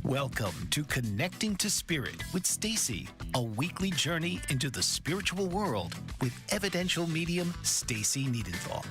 Welcome to Connecting to Spirit with Stacey, a weekly journey into the spiritual world with Evidential Medium Stacey Niedentohl.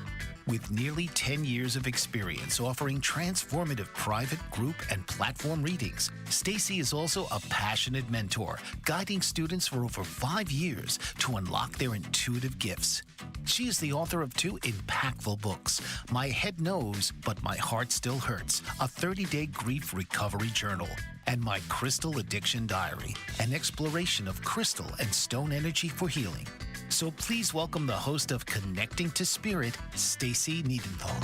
With nearly 10 years of experience offering transformative private, group, and platform readings, Stacey is also a passionate mentor, guiding students for over 5 years to unlock their intuitive gifts. She is the author of 2 impactful books, My Head Knows, But My Heart Still Hurts, a 30-day grief recovery journal, and My Crystal Addiction Diary, an exploration of crystal and stone energy for healing. So please welcome the host of Connecting to Spirit, Stacey Niedentohl.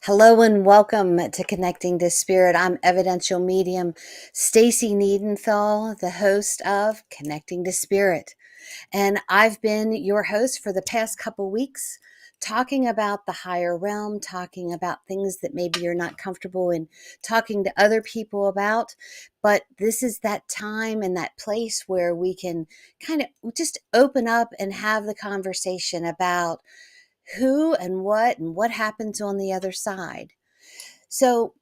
Hello and welcome to Connecting to Spirit. I'm Evidential Medium Stacey Niedentohl, the host of Connecting to Spirit. And I've been your host for the past couple weeks, talking about the higher realm, talking about things that maybe you're not comfortable in talking to other people about. But this is that time and that place where we can kind of just open up and have the conversation about who and what happens on the other side. So,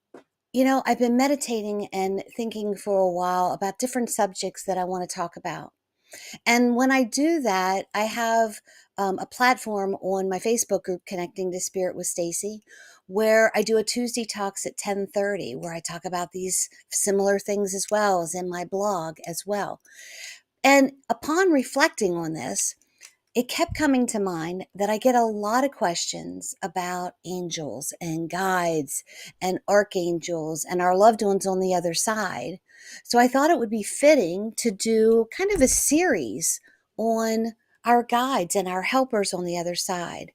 I've been meditating and thinking for a while about different subjects that I want to talk about. And when I do that, I have a platform on my Facebook group, Connecting to Spirit with Stacey, where I do a Tuesday Talks at 10:30, where I talk about these similar things as well as in my blog as well. And upon reflecting on this, it kept coming to mind that I get a lot of questions about angels and guides and archangels and our loved ones on the other side. So I thought it would be fitting to do kind of a series on our guides and our helpers on the other side.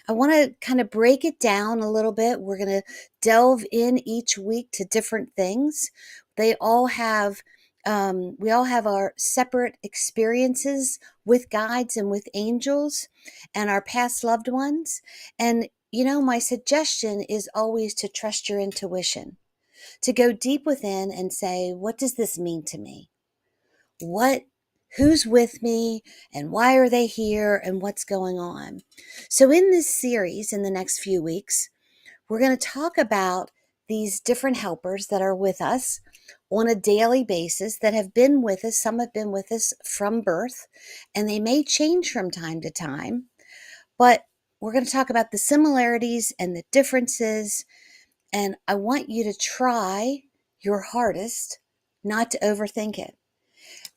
I want to kind of break it down a little bit. We're going to delve in each week to different things. They all have we all have our separate experiences with guides and with angels and our past loved ones. And, my suggestion is always to trust your intuition, to go deep within and say, what does this mean to me? Who's with me and why are they here and what's going on? So in this series, in the next few weeks, we're going to talk about these different helpers that are with us on a daily basis, that have been with us. Some have been with us from birth, and they may change from time to time, but we're going to talk about the similarities and the differences. And I want you to try your hardest not to overthink it.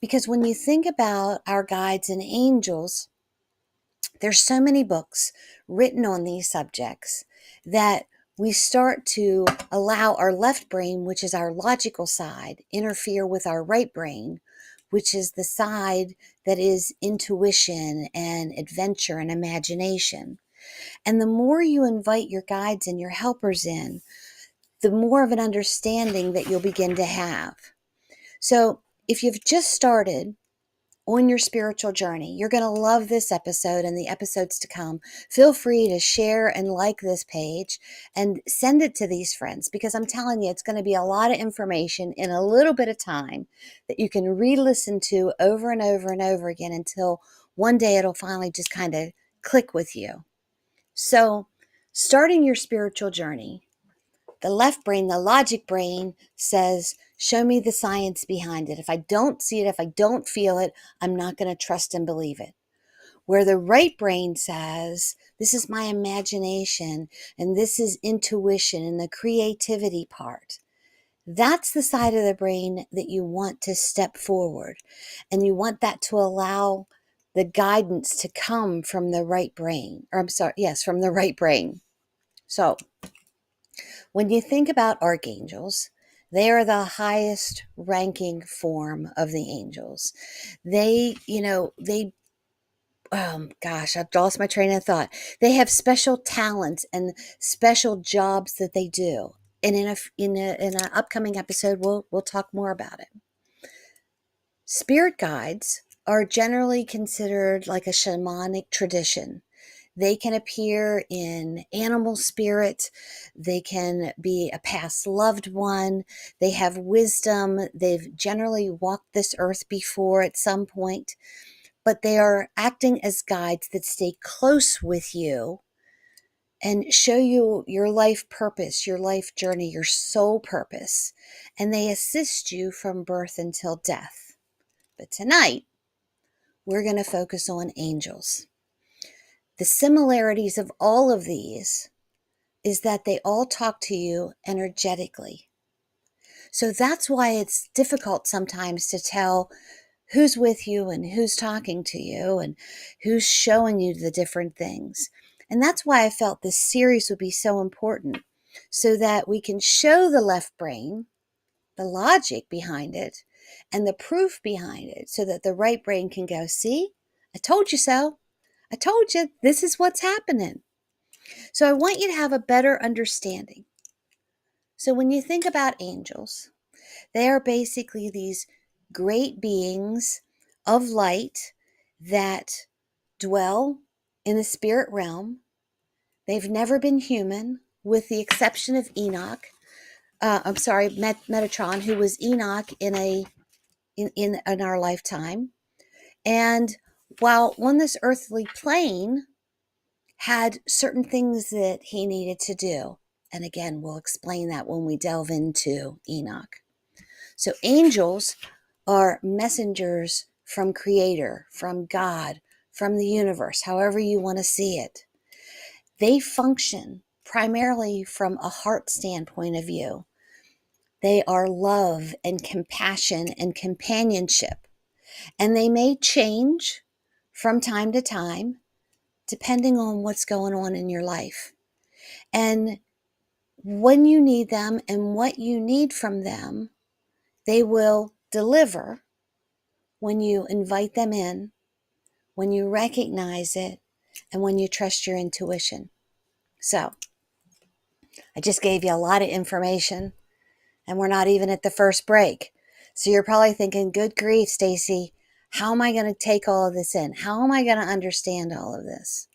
Because when you think about our guides and angels, there's so many books written on these subjects that we start to allow our left brain, which is our logical side, interfere with our right brain, which is the side that is intuition and adventure and imagination. And the more you invite your guides and your helpers in, the more of an understanding that you'll begin to have. So if you've just started on your spiritual journey, you're going to love this episode and the episodes to come. Feel free to share and like this page and send it to these friends, because I'm telling you, it's going to be a lot of information in a little bit of time that you can re-listen to over and over and over again until one day it'll finally just kind of click with you. So, starting your spiritual journey, the left brain, the logic brain, says, show me the science behind it. If I don't see it, if I don't feel it, I'm not going to trust and believe it. Where the right brain says, this is my imagination and this is intuition and the creativity part. That's the side of the brain that you want to step forward. And you want that to allow the guidance to come from the right brain. From the right brain. So, when you think about archangels, they are the highest ranking form of the angels. I've lost my train of thought. They have special talents and special jobs that they do. And in an upcoming episode, we'll talk more about it. Spirit guides are generally considered like a shamanic tradition. They can appear in animal spirit. They can be a past loved one. They have wisdom. They've generally walked this earth before at some point, but they are acting as guides that stay close with you and show you your life purpose, your life journey, your soul purpose. And they assist you from birth until death. But tonight, we're going to focus on angels. The similarities of all of these is that they all talk to you energetically. So that's why it's difficult sometimes to tell who's with you and who's talking to you and who's showing you the different things. And that's why I felt this series would be so important, so that we can show the left brain the logic behind it and the proof behind it, so that the right brain can go, see, I told you so. I told you this is what's happening. So I want you to have a better understanding. So when you think about angels, they are basically these great beings of light that dwell in the spirit realm. They've never been human, with the exception of Enoch. Metatron, who was Enoch in our lifetime. And while on this earthly plane, had certain things that he needed to do. And again, we'll explain that when we delve into Enoch. So angels are messengers from Creator, from God, from the universe, however you want to see it. They function primarily from a heart standpoint of view. They are love and compassion and companionship. And they may change from time to time, depending on what's going on in your life. And when you need them and what you need from them, they will deliver when you invite them in, when you recognize it, and when you trust your intuition. So, I just gave you a lot of information, and we're not even at the first break. So you're probably thinking, good grief, Stacey, how am I going to take all of this in? How am I going to understand all of this?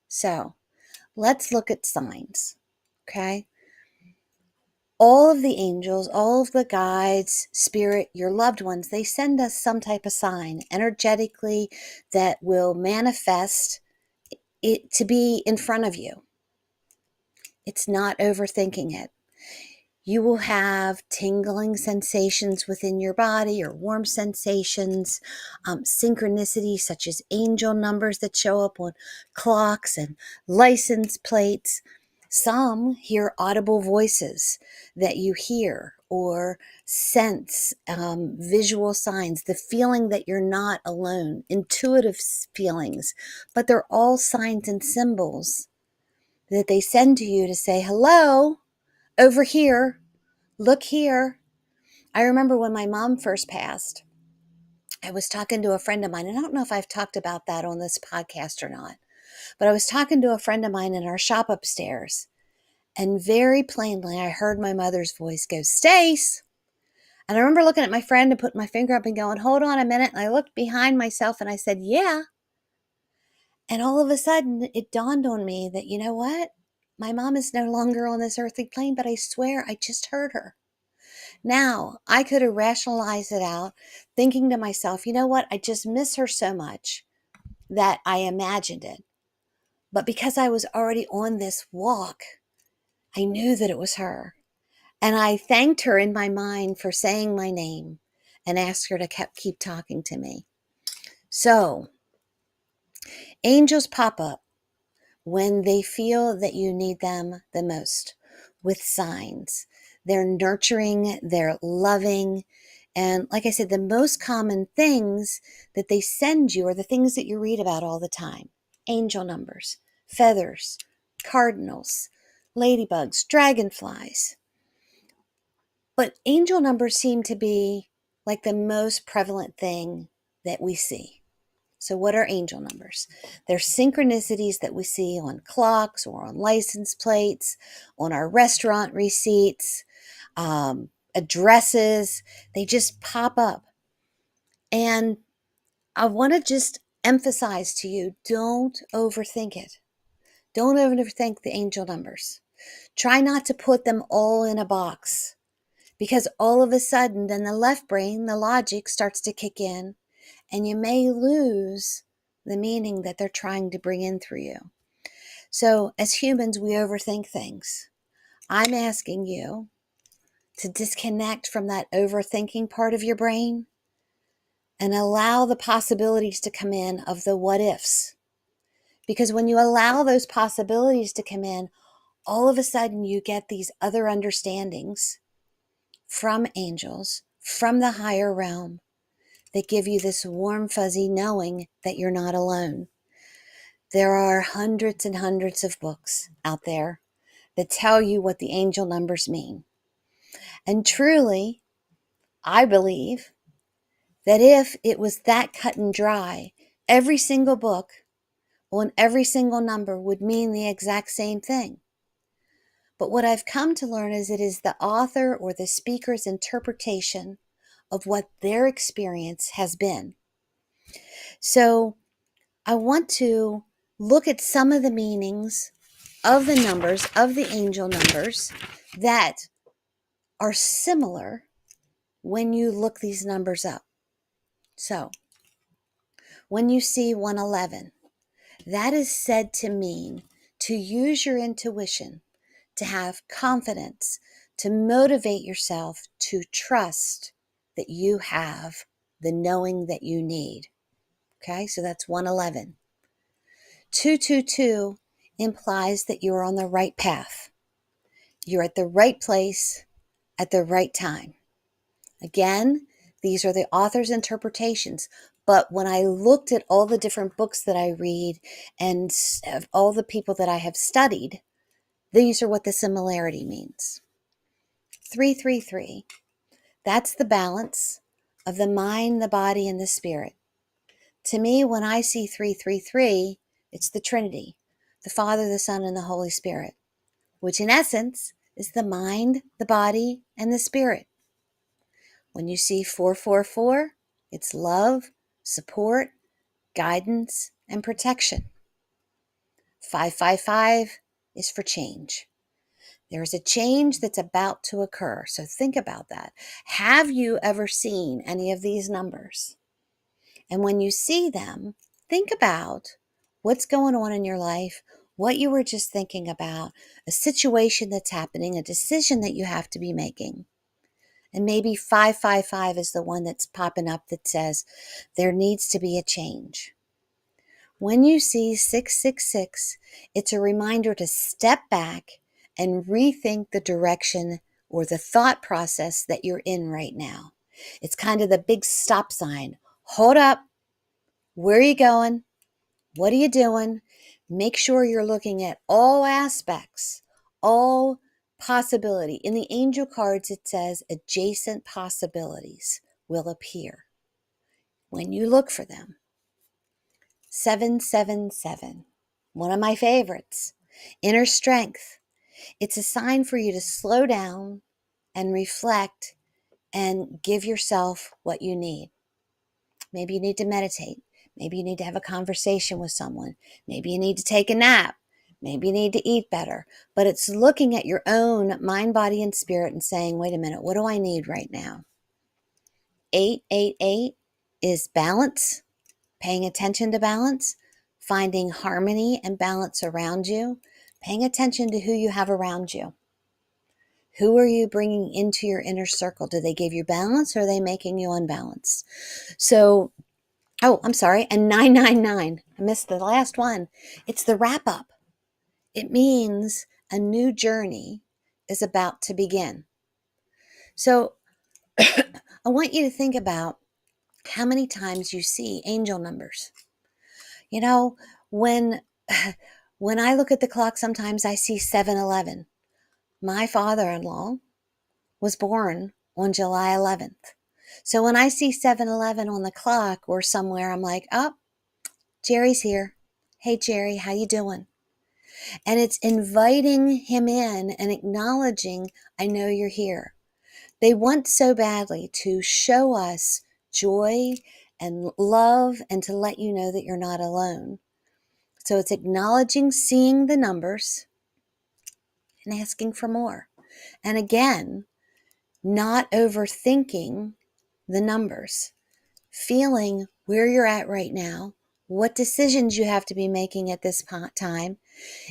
So, let's look at signs, okay? All of the angels, all of the guides, spirit, your loved ones, they send us some type of sign energetically that will manifest it to be in front of you. It's not overthinking it. You will have tingling sensations within your body, or warm sensations, synchronicity such as angel numbers that show up on clocks and license plates. Some hear audible voices that you hear, or sense visual signs, the feeling that you're not alone, intuitive feelings, but they're all signs and symbols that they send to you to say, hello, over here, look here. I remember when my mom first passed, I was talking to a friend of mine, and I don't know if I've talked about that on this podcast or not, but I was talking to a friend of mine in our shop upstairs, and very plainly I heard my mother's voice go, Stace. And I remember looking at my friend and putting my finger up and going, hold on a minute. And I looked behind myself and I said, yeah. And all of a sudden it dawned on me that, you know what? My mom is no longer on this earthly plane, but I swear I just heard her. Now, I could have rationalized it out, thinking to myself, you know what? I just miss her so much that I imagined it. But because I was already on this walk, I knew that it was her. And I thanked her in my mind for saying my name and asked her to keep talking to me. So, angels pop up when they feel that you need them the most, with signs. They're nurturing, they're loving. And like I said, the most common things that they send you are the things that you read about all the time. Angel numbers, feathers, cardinals, ladybugs, dragonflies. But angel numbers seem to be like the most prevalent thing that we see. So what are angel numbers? They're synchronicities that we see on clocks or on license plates, on our restaurant receipts, addresses. They just pop up. And I want to just emphasize to you, don't overthink it. Don't overthink the angel numbers. Try not to put them all in a box, because all of a sudden, then the left brain, the logic starts to kick in, and you may lose the meaning that they're trying to bring in through you. So as humans, we overthink things. I'm asking you to disconnect from that overthinking part of your brain and allow the possibilities to come in of the what ifs. Because when you allow those possibilities to come in, all of a sudden you get these other understandings from angels, from the higher realm, that give you this warm, fuzzy knowing that you're not alone. There are hundreds and hundreds of books out there that tell you what the angel numbers mean. And truly, I believe that if it was that cut and dry, every single book on every single number would mean the exact same thing. But what I've come to learn is it is the author or the speaker's interpretation of what their experience has been. So I want to look at some of the meanings of the numbers, of the angel numbers, that are similar when you look these numbers up. So when you see 111, that is said to mean to use your intuition, to have confidence, to motivate yourself to trust that you have the knowing that you need. Okay, so that's 111. 222 implies that you're on the right path. You're at the right place at the right time. Again, these are the author's interpretations. But when I looked at all the different books that I read and all the people that I have studied, these are what the similarity means. 333, that's the balance of the mind, the body, and the spirit. To me, when I see 333, it's the Trinity, the Father, the Son, and the Holy Spirit, which in essence is the mind, the body, and the spirit. When you see 444, it's love, support, guidance, and protection. 555 is for change. There's a change that's about to occur. So think about that. Have you ever seen any of these numbers? And when you see them, think about what's going on in your life, what you were just thinking about, a situation that's happening, a decision that you have to be making. And maybe 555 is the one that's popping up that says there needs to be a change. When you see 666, it's a reminder to step back and rethink the direction or the thought process that you're in right now. It's kind of the big stop sign. Hold up. Where are you going? What are you doing? Make sure you're looking at all aspects, all possibility. In the angel cards, it says adjacent possibilities will appear when you look for them. 777, one of my favorites. Inner strength. It's a sign for you to slow down and reflect and give yourself what you need. Maybe you need to meditate. Maybe you need to have a conversation with someone. Maybe you need to take a nap. Maybe you need to eat better. But it's looking at your own mind, body, and spirit and saying, wait a minute, what do I need right now? 888 is balance, paying attention to balance, finding harmony and balance around you, paying attention to who you have around you. Who are you bringing into your inner circle? Do they give you balance or are they making you unbalanced? So, I'm sorry, and 999. I missed the last one. It's the wrap up. It means a new journey is about to begin. So I want you to think about how many times you see angel numbers. You know, when I look at the clock, sometimes I see 711. My father-in-law was born on July 11th. So when I see 711 on the clock or somewhere, I'm like, oh, Jerry's here. Hey, Jerry, how you doing? And it's inviting him in and acknowledging, I know you're here. They want so badly to show us joy and love and to let you know that you're not alone. So it's acknowledging, seeing the numbers and asking for more. And again, not overthinking the numbers, feeling where you're at right now, what decisions you have to be making at this time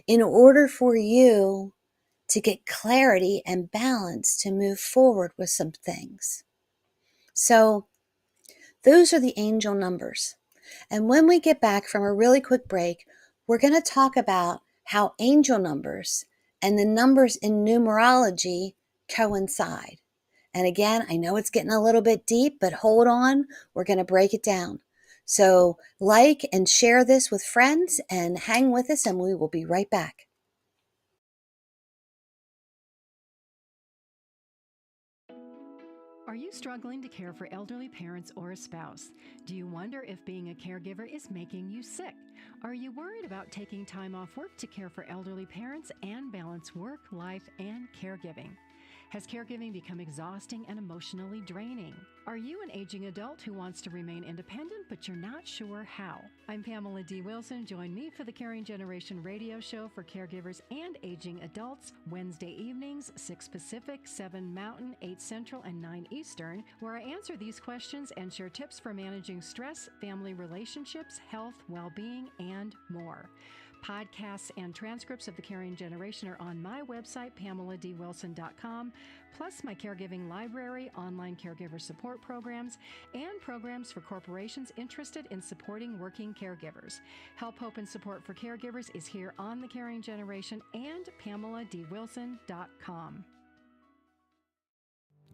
in order for you to get clarity and balance to move forward with some things. So those are the angel numbers. And when we get back from a really quick break, we're going to talk about how angel numbers and the numbers in numerology coincide. And again, I know it's getting a little bit deep, but hold on, we're going to break it down. So like and share this with friends and hang with us, and we will be right back. Are you struggling to care for elderly parents or a spouse? Do you wonder if being a caregiver is making you sick? Are you worried about taking time off work to care for elderly parents and balance work, life, and caregiving? Has caregiving become exhausting and emotionally draining? Are you an aging adult who wants to remain independent, but you're not sure how? I'm Pamela D. Wilson. Join me for the Caring Generation radio show for caregivers and aging adults, Wednesday evenings, 6 Pacific, 7 Mountain, 8 Central, and 9 Eastern, where I answer these questions and share tips for managing stress, family relationships, health, well-being, and more. Podcasts and transcripts of The Caring Generation are on my website, PamelaDWilson.com, plus my caregiving library, online caregiver support programs, and programs for corporations interested in supporting working caregivers. Help, hope, and support for caregivers is here on The Caring Generation and PamelaDWilson.com.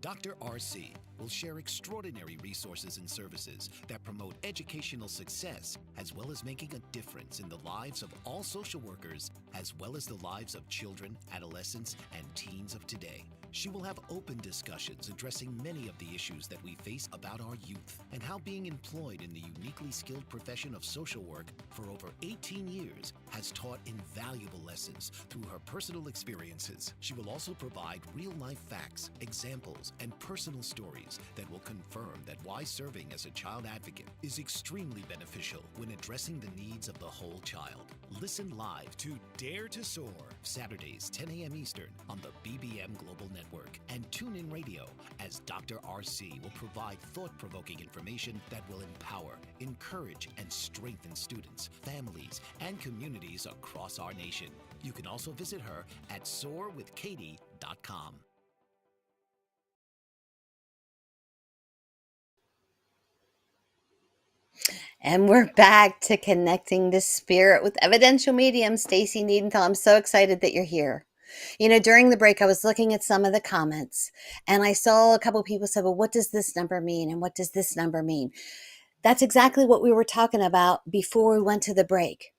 Dr. RC will share extraordinary resources and services that promote educational success, as well as making a difference in the lives of all social workers, as well as the lives of children, adolescents, and teens of today. She will have open discussions addressing many of the issues that we face about our youth and how being employed in the uniquely skilled profession of social work for over 18 years has taught invaluable lessons through her personal experiences. She will also provide real-life facts, examples, and personal stories that will confirm that why serving as a child advocate is extremely beneficial when addressing the needs of the whole child. Listen live to Dare to Soar, Saturdays, 10 a.m. Eastern on the BBM Global Network, and tune in radio as Dr. RC will provide thought-provoking information that will empower, encourage, and strengthen students, families, and communities across our nation. You can also visit her at soarwithkatie.com. And we're back to Connecting to Spirit with Evidential Medium Stacey Niedentohl. I'm so excited that you're here. You know, during the break, I was looking at some of the comments and I saw a couple of people say, well, what does this number mean? And what does this number mean? That's exactly what we were talking about before we went to the break.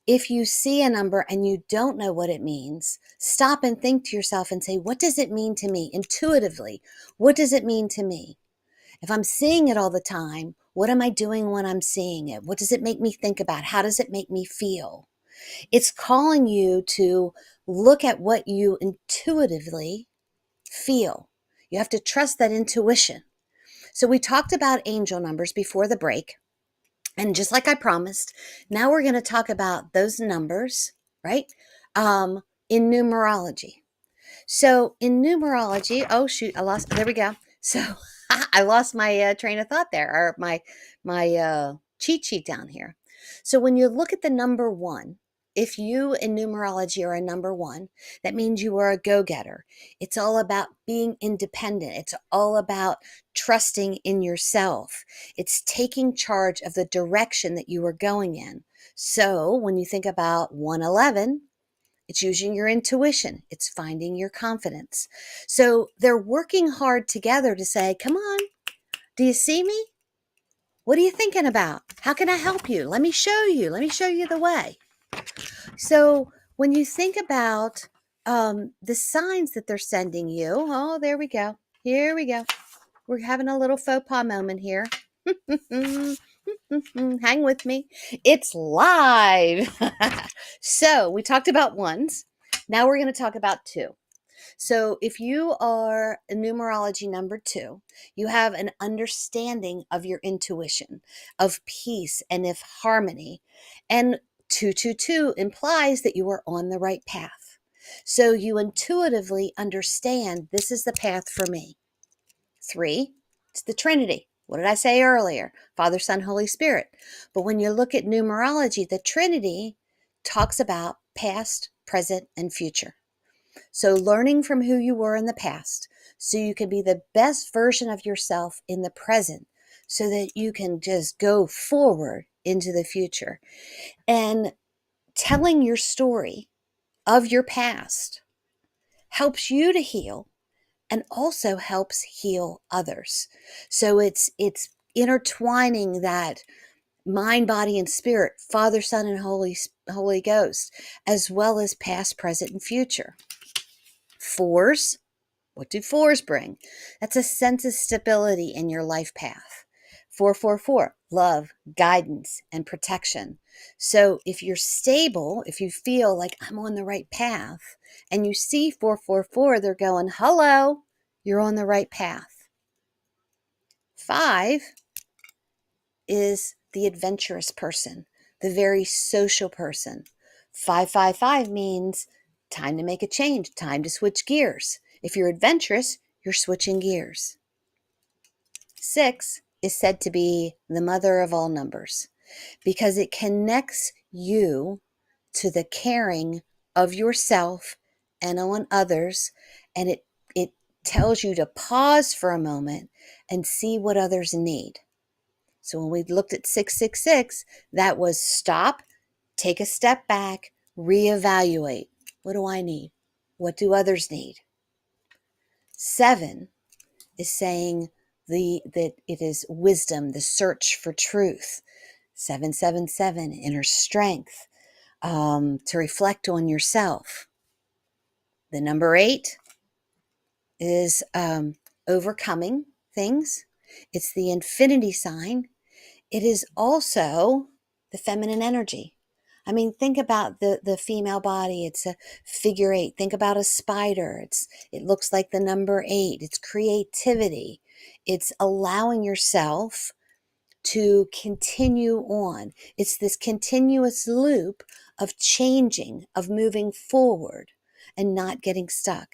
If you see a number and you don't know what it means, stop and think to yourself and say, what does it mean to me intuitively? What does it mean to me? If I'm seeing it all the time, what am I doing when I'm seeing it? What does it make me think about? How does it make me feel? It's calling you to look at what you intuitively feel. You have to trust that intuition. So we talked about angel numbers before the break. And just like I promised, now we're going to talk about those numbers, right? In numerology. So in numerology, oh shoot, there we go. So I lost my train of thought there, or my cheat sheet down here. So when you look at the number 1, if you in numerology are a number 1, that means you are a go-getter. It's all about being independent. It's all about trusting in yourself. It's taking charge of the direction that you are going in. So when you think about 111, it's using your intuition. It's finding your confidence. So they're working hard together to say, come on, do you see me? What are you thinking about? How can I help you? Let me show you. Let me show you the way. So when you think about the signs that they're sending you, oh, there we go. Here we go. We're having a little faux pas moment here. Hang with me. It's live. So we talked about ones. Now we're going to talk about 2. So if you are a numerology number 2, you have an understanding of your intuition, of peace and of harmony. And 222 implies that you are on the right path. So you intuitively understand this is the path for me. 3, it's the Trinity, What did I say earlier? Father, Son, Holy Spirit. But when you look at numerology, the Trinity talks about past, present, and future. So learning from who you were in the past so you can be the best version of yourself in the present so that you can just go forward into the future. And telling your story of your past helps you to heal and also helps heal others. So it's intertwining that mind, body, and spirit, Father, Son, and Holy Ghost, as well as past, present, and future. Fours, what do fours bring? That's a sense of stability in your life path. 444, love, guidance, and protection. So if you're stable, if you feel like I'm on the right path, and you see 444, they're going, hello, you're on the right path. 5 is the adventurous person, the very social person. 555 means time to make a change, time to switch gears. If you're adventurous, you're switching gears. 6 is said to be the mother of all numbers because it connects you to the caring of yourself and on others, and it tells you to pause for a moment and see what others need. So when we looked at 666, that was stop, take a step back, reevaluate. What do I need? What do others need? 7 is saying that it is wisdom, the search for truth. 777, inner strength, to reflect on yourself. The number 8 is overcoming things. It's the infinity sign. It is also the feminine energy. I mean, think about the female body. It's a figure 8. Think about a spider. It looks like the number 8. It's creativity. It's allowing yourself to continue on. It's this continuous loop of changing, of moving forward and not getting stuck.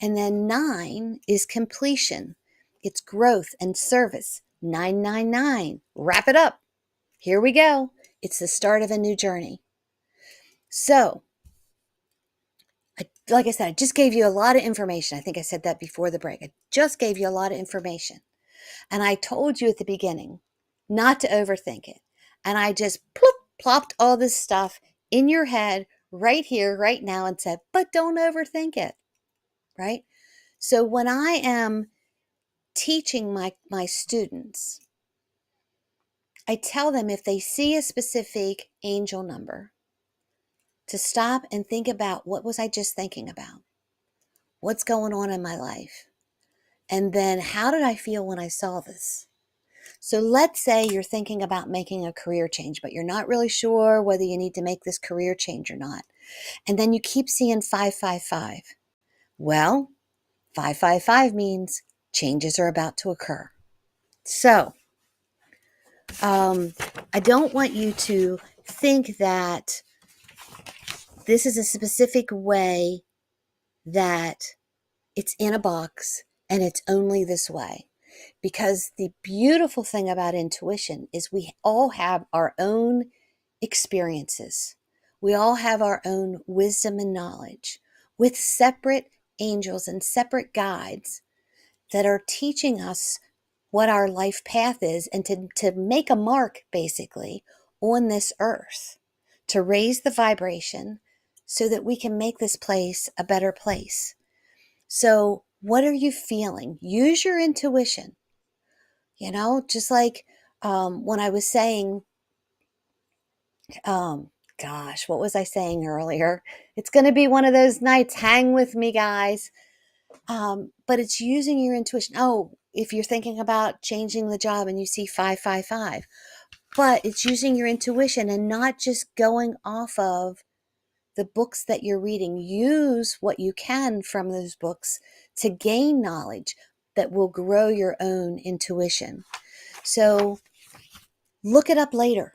And then 9 is completion. It's growth and service. 999. Wrap it up. Here we go. It's the start of a new journey. So, like I said, I just gave you a lot of information. I think I said that before the break. I just gave you a lot of information. And I told you at the beginning not to overthink it. And I just plopped all this stuff in your head right here, right now, and said, but don't overthink it, right? So when I am teaching my students, I tell them if they see a specific angel number, to stop and think about, what was I just thinking about? What's going on in my life? And then how did I feel when I saw this? So let's say you're thinking about making a career change, but you're not really sure whether you need to make this career change or not. And then you keep seeing 555. Well, 555 means changes are about to occur. So I don't want you to think that this is a specific way that it's in a box and it's only this way. Because the beautiful thing about intuition is we all have our own experiences. We all have our own wisdom and knowledge with separate angels and separate guides that are teaching us what our life path is and to make a mark basically on this earth, to raise the vibration so that we can make this place a better place. So what are you feeling? Use your intuition. Just like when I was saying, what was I saying earlier? It's going to be one of those nights. Hang with me, guys. But it's using your intuition. Oh, if you're thinking about changing the job and you see 555, but it's using your intuition and not just going off of the books that you're reading. Use what you can from those books to gain knowledge that will grow your own intuition. So look it up later.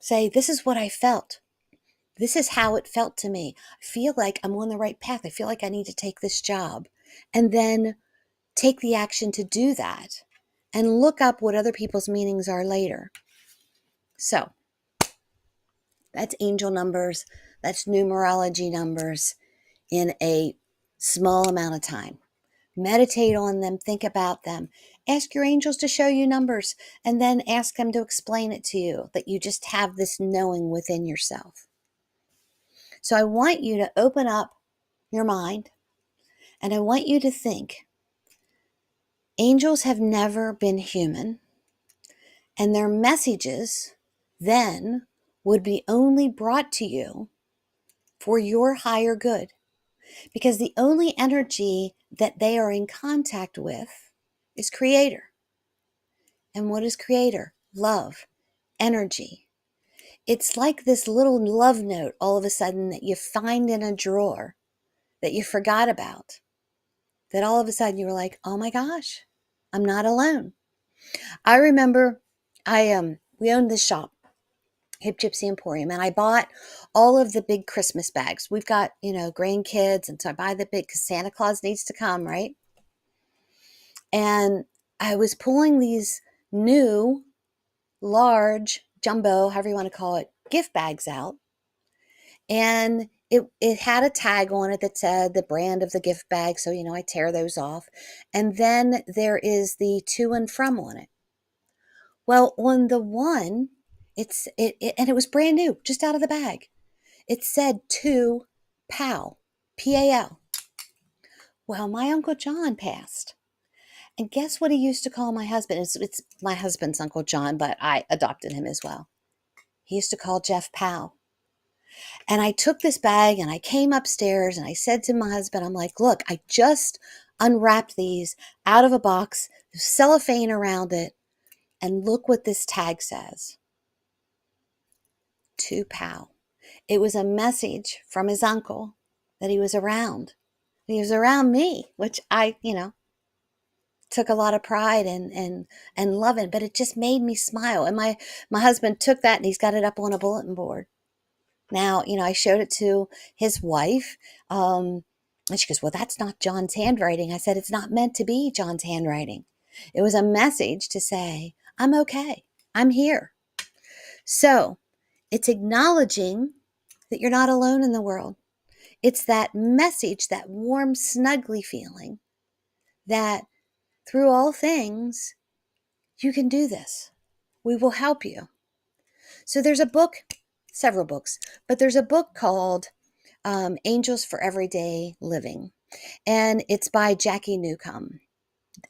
Say, this is what I felt. This is how it felt to me. I feel like I'm on the right path. I feel like I need to take this job. And then take the action to do that and look up what other people's meanings are later. So that's angel numbers. That's numerology numbers in a small amount of time. Meditate on them, think about them. Ask your angels to show you numbers, and then ask them to explain it to you, that you just have this knowing within yourself. So I want you to open up your mind, and I want you to think, angels have never been human, and their messages then would be only brought to you for your higher good, because the only energy that they are in contact with is Creator. And what is Creator? Love, energy. It's like this little love note all of a sudden that you find in a drawer that you forgot about, that all of a sudden you were like, oh my gosh, I'm not alone. I remember we owned this shop, Hip Gypsy Emporium, and I bought all of the big Christmas bags. We've got, grandkids, and so I buy the big, because Santa Claus needs to come, right? And I was pulling these new, large, jumbo, however you want to call it, gift bags out. And it had a tag on it that said the brand of the gift bag. So, I tear those off. And then there is the to and from on it. Well, on the one, and it was brand new, just out of the bag. It said to Pal, P-A-L. Well, my Uncle John passed. And guess what he used to call my husband? It's my husband's Uncle John, but I adopted him as well. He used to call Jeff Pal. And I took this bag and I came upstairs and I said to my husband, I'm like, look, I just unwrapped these out of a box, there's cellophane around it, and look what this tag says. To Pal. It was a message from his uncle that he was around. He was around me, which I, took a lot of pride and love in, but it just made me smile. And my husband took that and he's got it up on a bulletin board. Now, I showed it to his wife, and she goes, well, that's not John's handwriting. I said, it's not meant to be John's handwriting. It was a message to say, I'm okay. I'm here. So it's acknowledging that you're not alone in the world. It's that message, that warm, snuggly feeling that through all things, you can do this. We will help you. So there's a book, several books, but there's a book called Angels for Everyday Living. And it's by Jackie Newcomb.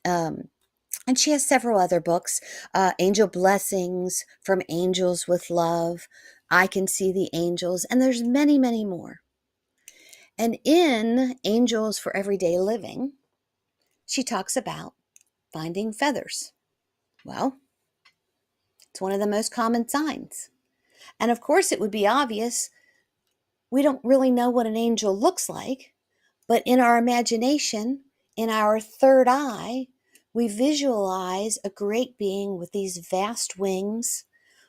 And she has several other books, Angel Blessings, From Angels with Love, I Can See the Angels, and there's many, many more. And in Angels for Everyday Living, she talks about finding feathers. Well, it's one of the most common signs. And of course, it would be obvious. We don't really know what an angel looks like, but in our imagination, in our third eye, we visualize a great being with these vast wings,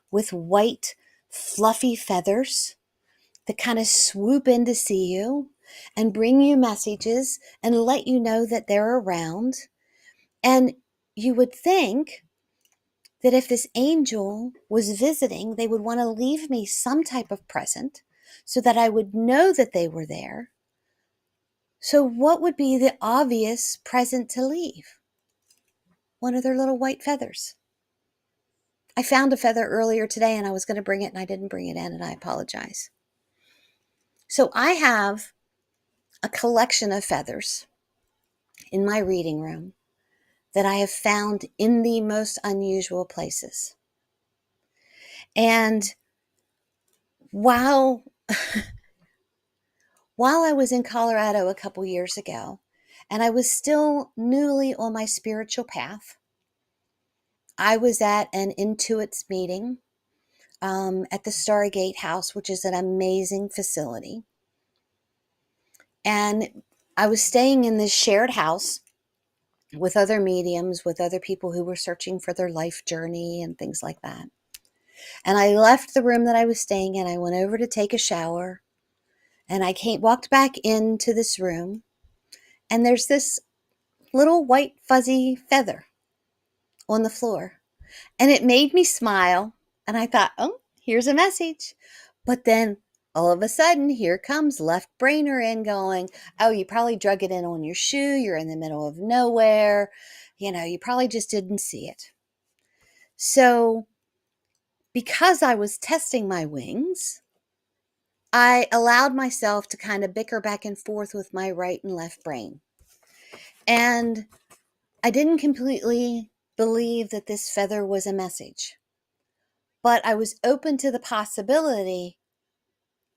with white, fluffy feathers that kind of swoop in to see you and bring you messages and let you know that they're around. And you would think that if this angel was visiting, they would want to leave me some type of present so that I would know that they were there. So what would be the obvious present to leave? One of their little white feathers. I found a feather earlier today and I was going to bring it and I didn't bring it in, and I apologize. So I have a collection of feathers in my reading room that I have found in the most unusual places. And while I was in Colorado a couple years ago, and I was still newly on my spiritual path, I was at an Intuits meeting at the Stargate House, which is an amazing facility. And I was staying in this shared house with other mediums, with other people who were searching for their life journey and things like that. And I left the room that I was staying in. I went over to take a shower, and I walked back into this room, and there's this little white fuzzy feather on the floor. And it made me smile. And I thought, oh, here's a message. But then all of a sudden, here comes left brainer in going, oh, you probably drug it in on your shoe. You're in the middle of nowhere. You probably just didn't see it. So because I was testing my wings, I allowed myself to kind of bicker back and forth with my right and left brain. And I didn't completely believe that this feather was a message. But I was open to the possibility,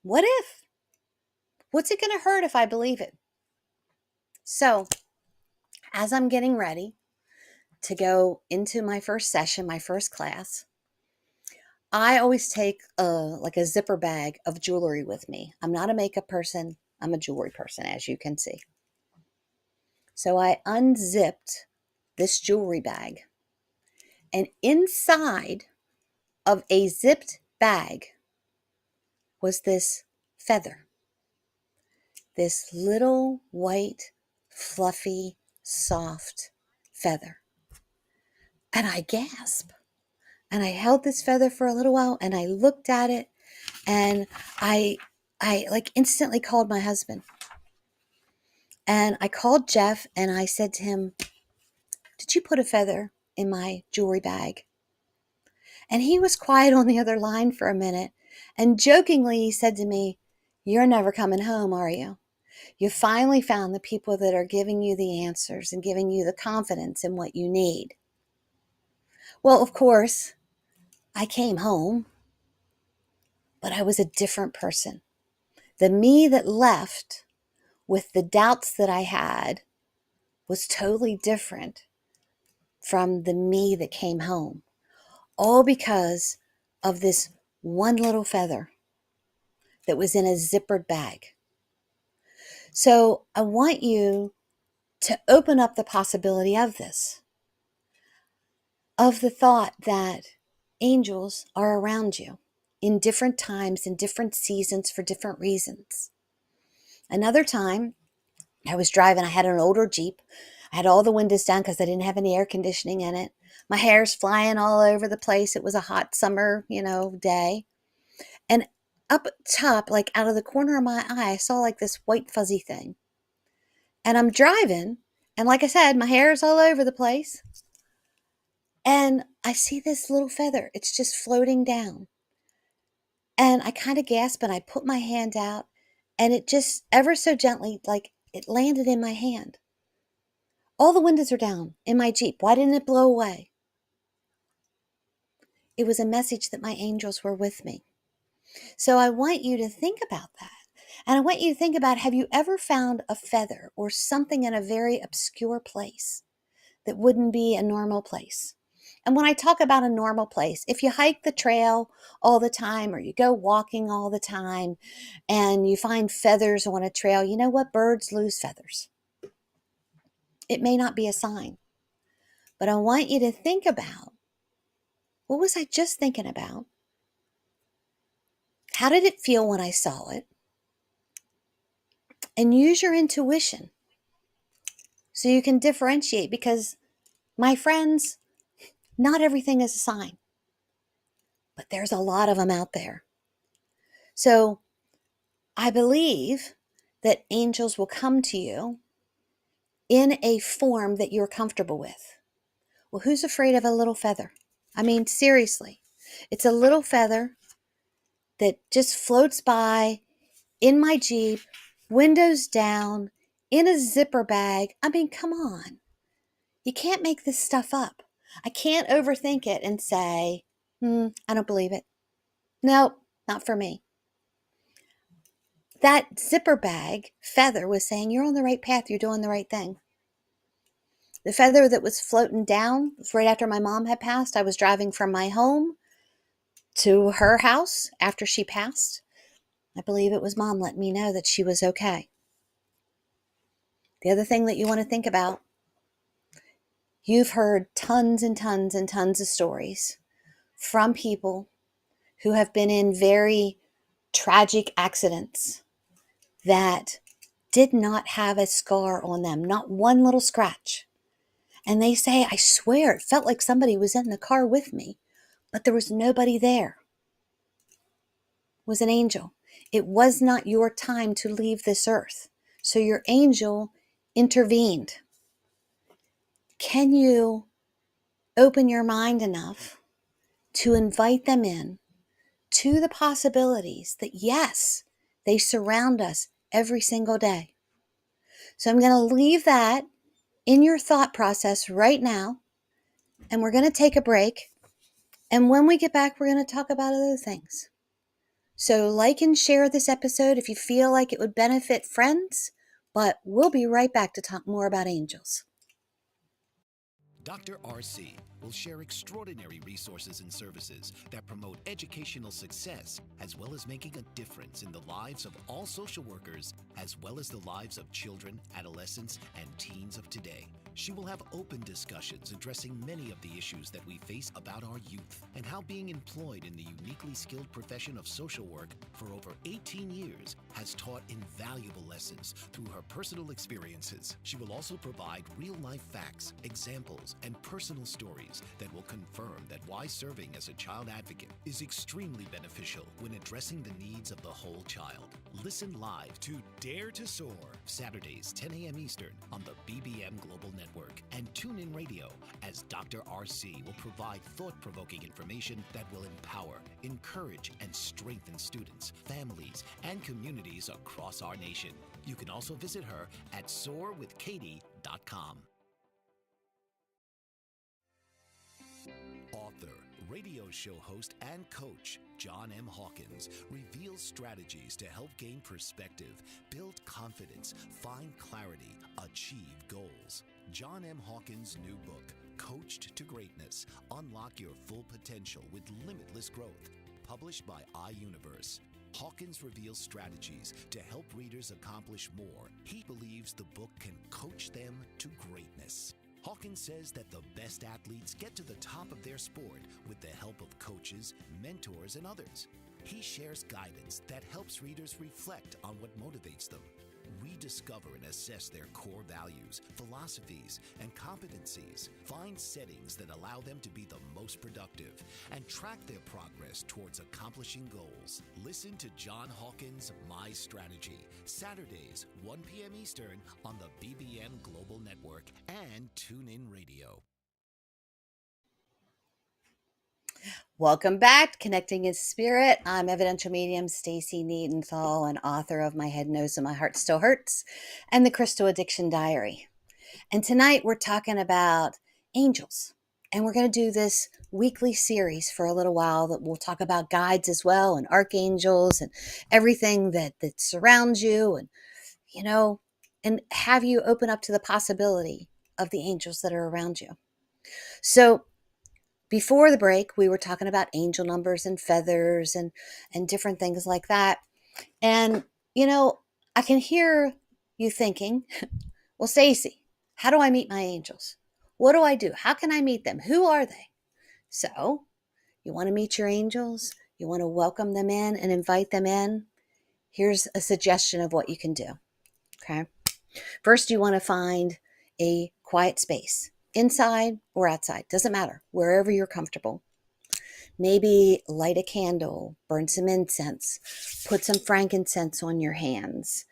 what if? What's it going to hurt if I believe it? So as I'm getting ready to go into my first session, my first class, I always take a zipper bag of jewelry with me. I'm not a makeup person. I'm a jewelry person, as you can see. So I unzipped this jewelry bag, and inside of a zipped bag was this feather, this little white, fluffy, soft feather. And I gasped. And I held this feather for a little while, and I looked at it, and I like instantly called my husband. And I called Jeff, and I said to him, did you put a feather in my jewelry bag? And he was quiet on the other line for a minute. And jokingly, he said to me, you're never coming home, are you? You finally found the people that are giving you the answers and giving you the confidence in what you need. Well, of course, I came home, but I was a different person. The me that left with the doubts that I had was totally different from the me that came home. All because of this one little feather that was in a zippered bag. So I want you to open up the possibility of this, of the thought that angels are around you in different times, in different seasons, for different reasons. Another time, I was driving, I had an older Jeep. I had all the windows down because I didn't have any air conditioning in it. My hair's flying all over the place. It was a hot summer, day. And up top, like out of the corner of my eye, I saw like this white fuzzy thing. And I'm driving, and like I said, my hair is all over the place. And I see this little feather. It's just floating down. And I kind of gasp, and I put my hand out, and it just ever so gently, like it landed in my hand. All the windows are down in my Jeep. Why didn't it blow away? It was a message that my angels were with me. So I want you to think about that. And I want you to think about, have you ever found a feather or something in a very obscure place that wouldn't be a normal place? And when I talk about a normal place, if you hike the trail all the time or you go walking all the time and you find feathers on a trail, you know what? Birds lose feathers. It may not be a sign, but I want you to think about, what was I just thinking about? How did it feel when I saw it? And use your intuition so you can differentiate, because my friends, not everything is a sign, but there's a lot of them out there. So I believe that angels will come to you in a form that you're comfortable with. Well, who's afraid of a little feather? I mean, seriously, it's a little feather that just floats by in my Jeep, windows down, in a zipper bag. I mean, come on. You can't make this stuff up. I can't overthink it and say, I don't believe it. Nope, not for me. That zipper bag feather was saying, you're on the right path. You're doing the right thing. The feather that was floating down was right after my mom had passed. I was driving from my home to her house after she passed. I believe it was Mom letting me know that she was okay. The other thing that you want to think about, you've heard tons and tons and tons of stories from people who have been in very tragic accidents that did not have a scar on them, not one little scratch. And they say, I swear, it felt like somebody was in the car with me, but there was nobody there. It was an angel. It was not your time to leave this earth. So your angel intervened. Can you open your mind enough to invite them in to the possibilities that, yes, they surround us every single day? So I'm going to leave that in your thought process right now, and we're going to take a break. And when we get back, we're going to talk about other things. So like and share this episode if you feel like it would benefit friends, but we'll be right back to talk more about angels. Dr. RC will share extraordinary resources and services that promote educational success, as well as making a difference in the lives of all social workers, as well as the lives of children, adolescents, and teens of today. She will have open discussions addressing many of the issues that we face about our youth and how being employed in the uniquely skilled profession of social work for over 18 years has taught invaluable lessons through her personal experiences. She will also provide real-life facts, examples, and personal stories that will confirm that why serving as a child advocate is extremely beneficial when addressing the needs of the whole child. Listen live to Dare to Soar, Saturdays, 10 a.m. Eastern on the BBM Global Network, and TuneIn Radio as Dr. RC will provide thought-provoking information that will empower, encourage, and strengthen students, families, and communities across our nation. You can also visit her at soarwithkatie.com. Author, radio show host, and coach John M. Hawkins reveals strategies to help gain perspective, build confidence, find clarity, achieve goals. John M. Hawkins' new book, Coached to Greatness, Unlock Your Full Potential with Limitless Growth, published by iUniverse. Hawkins reveals strategies to help readers accomplish more. He believes the book can coach them to greatness. Hawkins says that the best athletes get to the top of their sport with the help of coaches, mentors, and others. He shares guidance that helps readers reflect on what motivates them. Rediscover and assess their core values, philosophies, and competencies. Find settings that allow them to be the most productive and track their progress towards accomplishing goals. Listen to John Hawkins' My Strategy, Saturdays, 1 p.m. Eastern on the BBM Global Network and TuneIn Radio. Welcome back to Connecting in Spirit. I'm Evidential Medium Stacey Niedentohl, and author of My Head Knows and My Heart Still Hurts and the Crystal Addiction Diary. And tonight we're talking about angels. And we're going to do this weekly series for a little while that we'll talk about guides as well, and archangels and everything that surrounds you, and have you open up to the possibility of the angels that are around you. So before the break, we were talking about angel numbers and feathers and different things like that. And, I can hear you thinking, well, Stacey, how do I meet my angels? What do I do? How can I meet them? Who are they? So you want to meet your angels? You want to welcome them in and invite them in? Here's a suggestion of what you can do. Okay. First, you want to find a quiet space. Inside or outside, doesn't matter, wherever you're comfortable. Maybe light a candle, burn some incense, put some frankincense on your hands.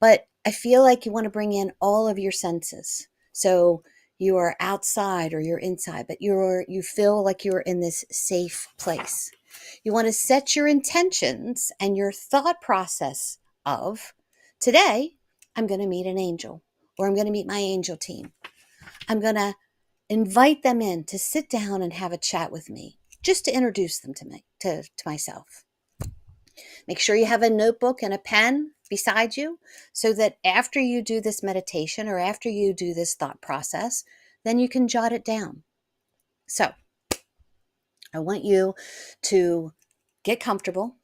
But I feel like you want to bring in all of your senses. So you are outside or you're inside, but you feel like you're in this safe place. You want to set your intentions and your thought process of, today, I'm going to meet an angel, or I'm going to meet my angel team. I'm going to invite them in to sit down and have a chat with me, just to introduce them to me, to myself. Make sure you have a notebook and a pen beside you so that after you do this meditation or after you do this thought process, then you can jot it down. So I want you to get comfortable.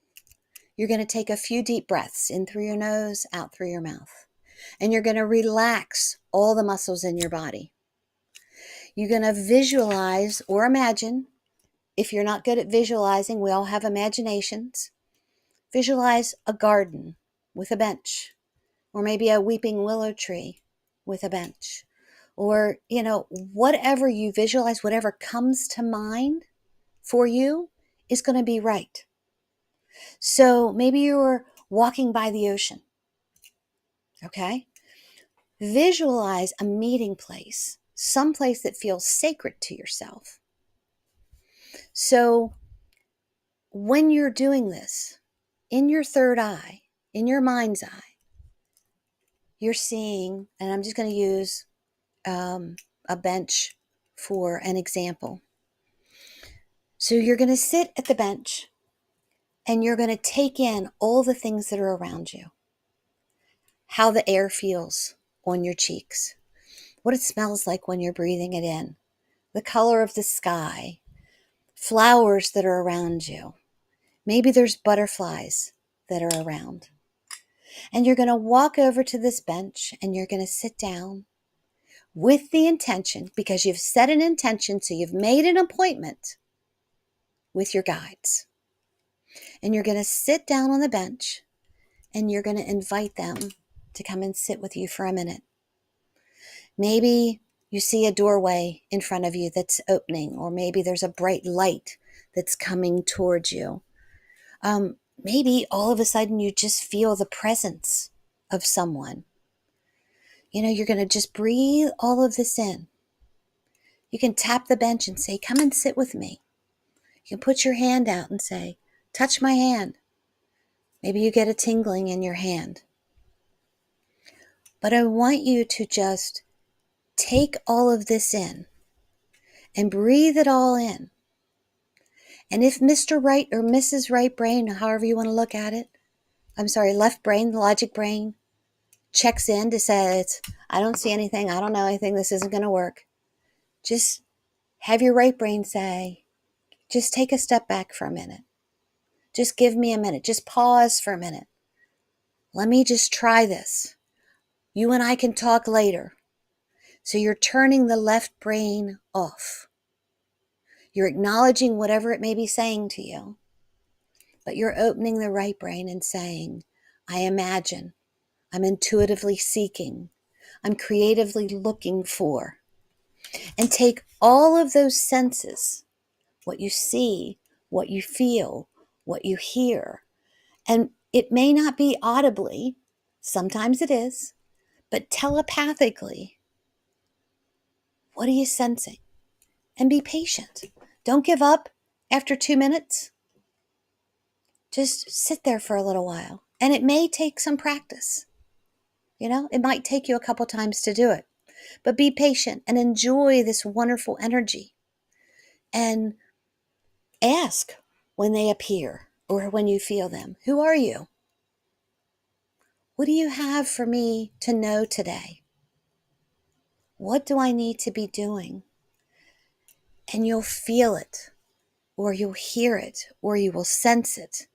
You're going to take a few deep breaths in through your nose, out through your mouth. And you're going to relax all the muscles in your body. You're going to visualize or imagine. If you're not good at visualizing, we all have imaginations. Visualize a garden with a bench, or maybe a weeping willow tree with a bench, or, whatever you visualize, whatever comes to mind for you is going to be right. So maybe you're walking by the ocean. Okay. Visualize a meeting place, someplace that feels sacred to yourself. So when you're doing this, in your third eye, in your mind's eye, you're seeing, and I'm just going to use a bench for an example. So you're going to sit at the bench and you're going to take in all the things that are around you. How the air feels on your cheeks, what it smells like when you're breathing it in, the color of the sky, flowers that are around you. Maybe there's butterflies that are around. And you're going to walk over to this bench and you're going to sit down with the intention, because you've set an intention, so you've made an appointment with your guides. And you're going to sit down on the bench and you're going to invite them to come and sit with you for a minute. Maybe you see a doorway in front of you that's opening, or maybe there's a bright light that's coming towards you. Maybe all of a sudden you just feel the presence of someone. You're going to just breathe all of this in. You can tap the bench and say, come and sit with me. You can put your hand out and say, touch my hand. Maybe you get a tingling in your hand. But I want you to just take all of this in and breathe it all in. And if Mr. Right or Mrs. Right brain, however you want to look at it, left brain, the logic brain, checks in to say, I don't see anything, I don't know anything, this isn't going to work. Just have your right brain say, just take a step back for a minute. Just give me a minute. Just pause for a minute. Let me just try this. You and I can talk later. So you're turning the left brain off. You're acknowledging whatever it may be saying to you, but you're opening the right brain and saying, I imagine, I'm intuitively seeking, I'm creatively looking for. And take all of those senses, what you see, what you feel, what you hear. And it may not be audibly, sometimes it is, but telepathically, what are you sensing? And be patient. Don't give up after 2 minutes. Just sit there for a little while. And it may take some practice. It might take you a couple times to do it. But be patient and enjoy this wonderful energy. And ask when they appear or when you feel them, who are you? What do you have for me to know today? What do I need to be doing? And you'll feel it, or you'll hear it, or you will sense it.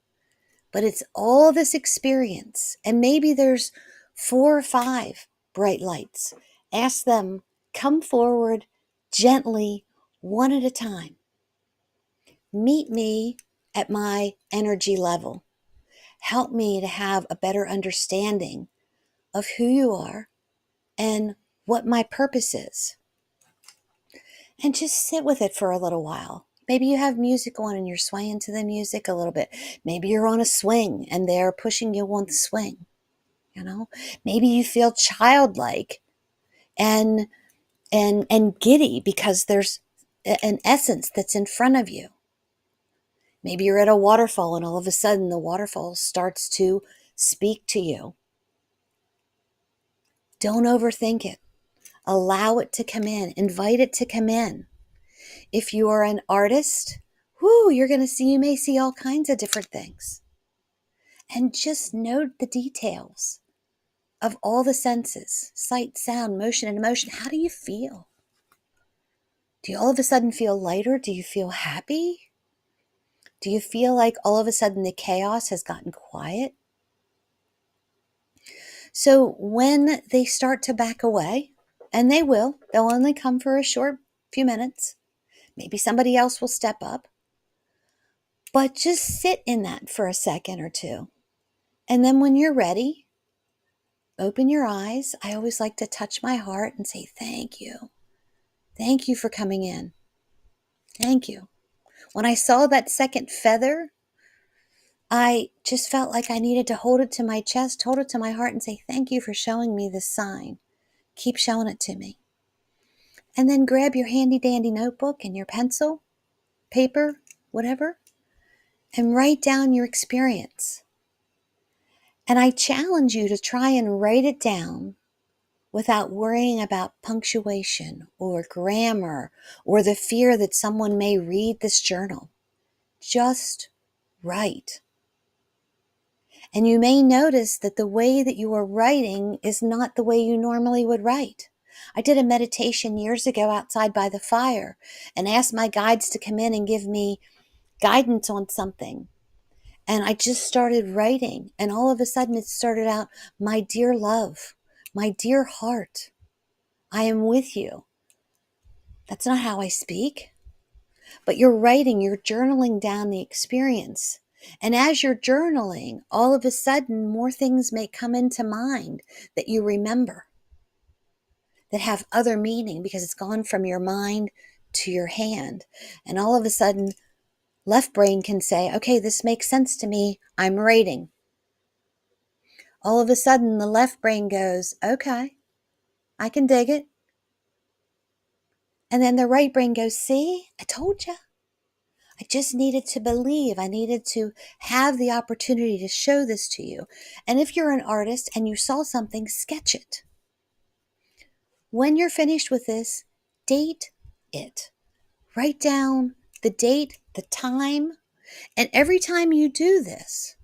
But it's all this experience. And maybe there's 4 or 5 bright lights. Ask them, come forward gently, one at a time. Meet me at my energy level. Help me to have a better understanding of who you are and what my purpose is. And just sit with it for a little while. Maybe you have music on and you're swaying to the music a little bit. Maybe you're on a swing and they're pushing you on the swing. Maybe you feel childlike and giddy because there's an essence that's in front of you. Maybe you're at a waterfall and all of a sudden the waterfall starts to speak to you. Don't overthink it. Allow it to come in. Invite it to come in. If you are an artist, you may see all kinds of different things. And just note the details of all the senses, sight, sound, motion, and emotion. How do you feel? Do you all of a sudden feel lighter? Do you feel happy? Do you feel like all of a sudden the chaos has gotten quiet? So when they start to back away, and they'll only come for a short few minutes. Maybe somebody else will step up. But just sit in that for a second or two. And then when you're ready, open your eyes, I always like to touch my heart and say, thank you. Thank you for coming in. Thank you. When I saw that second feather, I just felt like I needed to hold it to my chest, hold it to my heart and say, thank you for showing me this sign. Keep showing it to me. And then grab your handy dandy notebook and your pencil, paper, whatever, and write down your experience. And I challenge you to try and write it down without worrying about punctuation or grammar or the fear that someone may read this journal. Just write. And you may notice that the way that you are writing is not the way you normally would write. I did a meditation years ago outside by the fire and asked my guides to come in and give me guidance on something. And I just started writing, and all of a sudden it started out, my dear love, my dear heart, I am with you. That's not how I speak. But you're writing, you're journaling down the experience. And as you're journaling, all of a sudden more things may come into mind that you remember, that have other meaning because it's gone from your mind to your hand. And all of a sudden, left brain can say, okay, this makes sense to me. I'm writing. All of a sudden, the left brain goes, okay, I can dig it. And then the right brain goes, see, I told you. I just needed to believe. I needed to have the opportunity to show this to you. And if you're an artist and you saw something, sketch it. When you're finished with this, date it. Write down the date, the time, and every time you do this,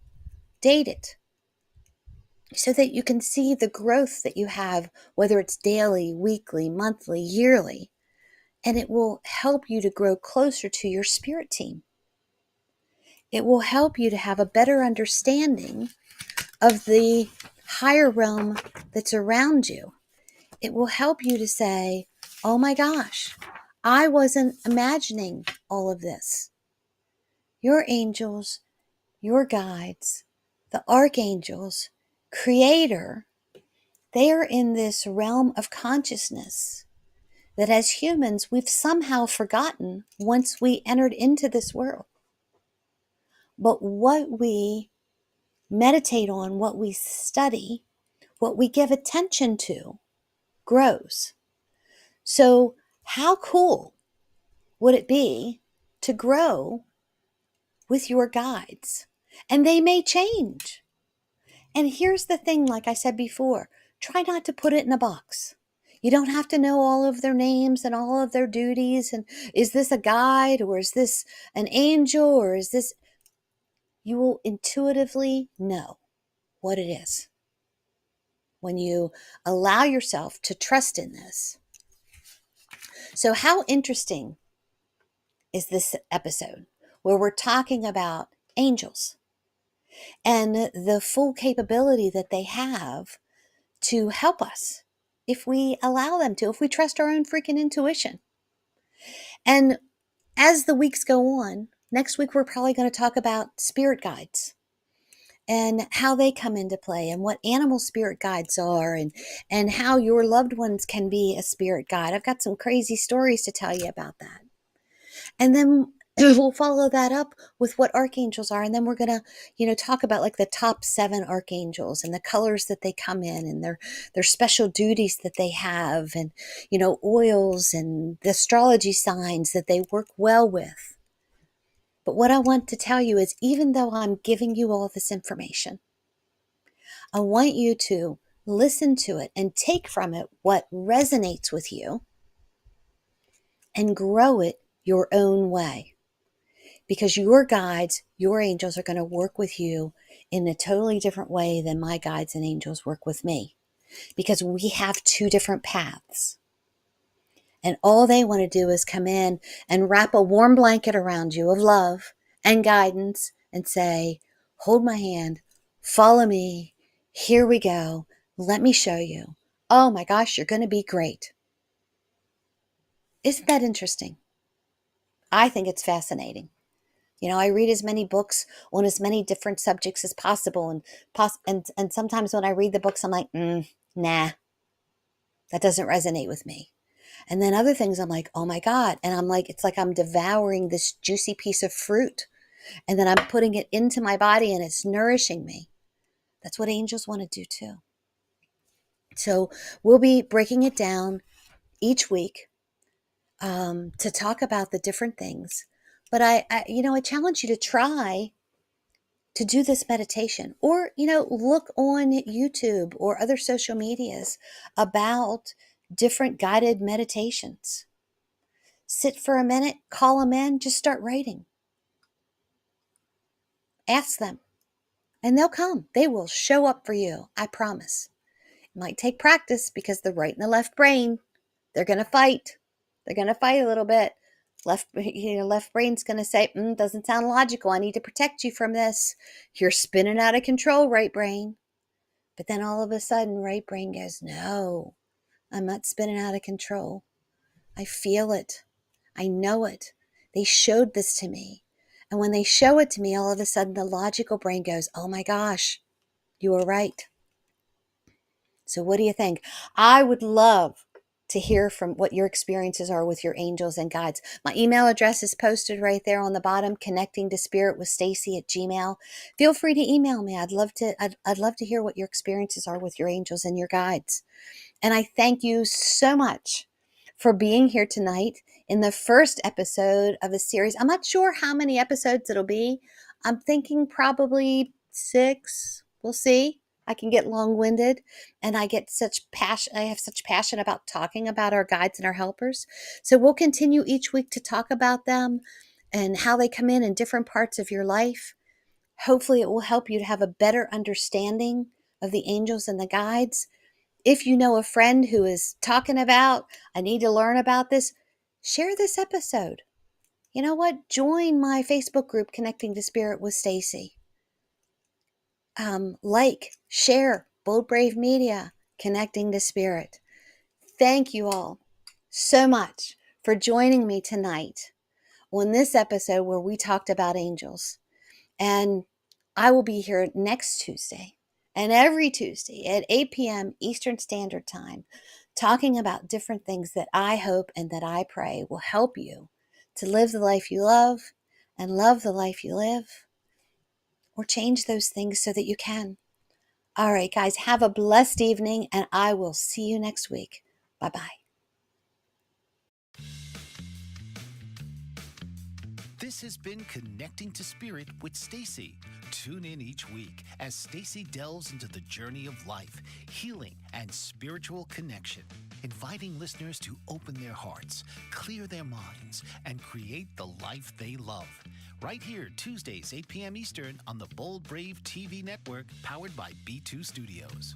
date it so that you can see the growth that you have, whether it's daily, weekly, monthly, yearly, and it will help you to grow closer to your spirit team. It will help you to have a better understanding of the higher realm that's around you. It will help you to say, oh my gosh, I wasn't imagining all of this. Your angels, your guides, the archangels, creator, they are in this realm of consciousness that as humans, we've somehow forgotten once we entered into this world. But what we meditate on, what we study, what we give attention to grows. So how cool would it be to grow with your guides? And they may change. And here's the thing, like I said before, try not to put it in a box. You don't have to know all of their names and all of their duties. And is this a guide or is this an angel or is this... You will intuitively know what it is when you allow yourself to trust in this. So how interesting is this episode where we're talking about angels and the full capability that they have to help us if we allow them to, if we trust our own freaking intuition. And as the weeks go on, next week we're probably going to talk about spirit guides and how they come into play and what animal spirit guides are and how your loved ones can be a spirit guide. I've got some crazy stories to tell you about that. And then we'll follow that up with what archangels are. And then we're going to, talk about like the top 7 archangels and the colors that they come in and their special duties that they have and, oils and the astrology signs that they work well with. But what I want to tell you is, even though I'm giving you all this information, I want you to listen to it and take from it what resonates with you and grow it your own way. Because your guides, your angels are going to work with you in a totally different way than my guides and angels work with me. Because we have 2 different paths. And all they want to do is come in and wrap a warm blanket around you of love and guidance and say, hold my hand, follow me, here we go, let me show you. Oh my gosh, you're going to be great. Isn't that interesting? I think it's fascinating. I read as many books on as many different subjects as possible. And sometimes when I read the books, I'm like, nah, that doesn't resonate with me. And then other things I'm like, oh my God. And I'm like, it's like I'm devouring this juicy piece of fruit. And then I'm putting it into my body and it's nourishing me. That's what angels want to do too. So we'll be breaking it down each week to talk about the different things. But I challenge you to try to do this meditation, or, look on YouTube or other social medias about different guided meditations. Sit for a minute, call them in, just start writing. Ask them, and they'll come. They will show up for you. I promise. It might take practice because the right and the left brain, they're going to fight. They're going to fight a little bit. Left brain's going to say, doesn't sound logical. I need to protect you from this. You're spinning out of control, right brain. But then all of a sudden, right brain goes, no, I'm not spinning out of control. I feel it. I know it. They showed this to me. And when they show it to me, all of a sudden the logical brain goes, oh my gosh, you were right. So what do you think? I would love to hear from what your experiences are with your angels and guides. My email address is posted right there on the bottom, conectingtospiritwithstacey@gmail. Feel free to email me. I'd love to hear what your experiences are with your angels and your guides. And I thank you so much for being here tonight in the first episode of a series. I'm not sure how many episodes it'll be. I'm thinking probably 6. We'll see. I can get long-winded, and I have such passion about talking about our guides and our helpers. So we'll continue each week to talk about them and how they come in different parts of your life. Hopefully it will help you to have a better understanding of the angels and the guides. If you know a friend who is talking about, I need to learn about this, share this episode. You know what? Join my Facebook group, Connecting to Spirit with Stacey. Share, Bold Brave Media, Connecting to Spirit. Thank you all so much for joining me tonight on this episode where we talked about angels. And I will be here next Tuesday and every Tuesday at 8 p.m. Eastern Standard Time, talking about different things that I hope and that I pray will help you to live the life you love and love the life you live, or change those things so that you can. All right, guys, have a blessed evening, and I will see you next week. Bye-bye. This has been Connecting to Spirit with Stacey. Tune in each week as Stacey delves into the journey of life, healing, and spiritual connection, inviting listeners to open their hearts, clear their minds, and create the life they love. Right here, Tuesdays, 8 p.m. Eastern on the Bold Brave TV network, powered by B2 Studios.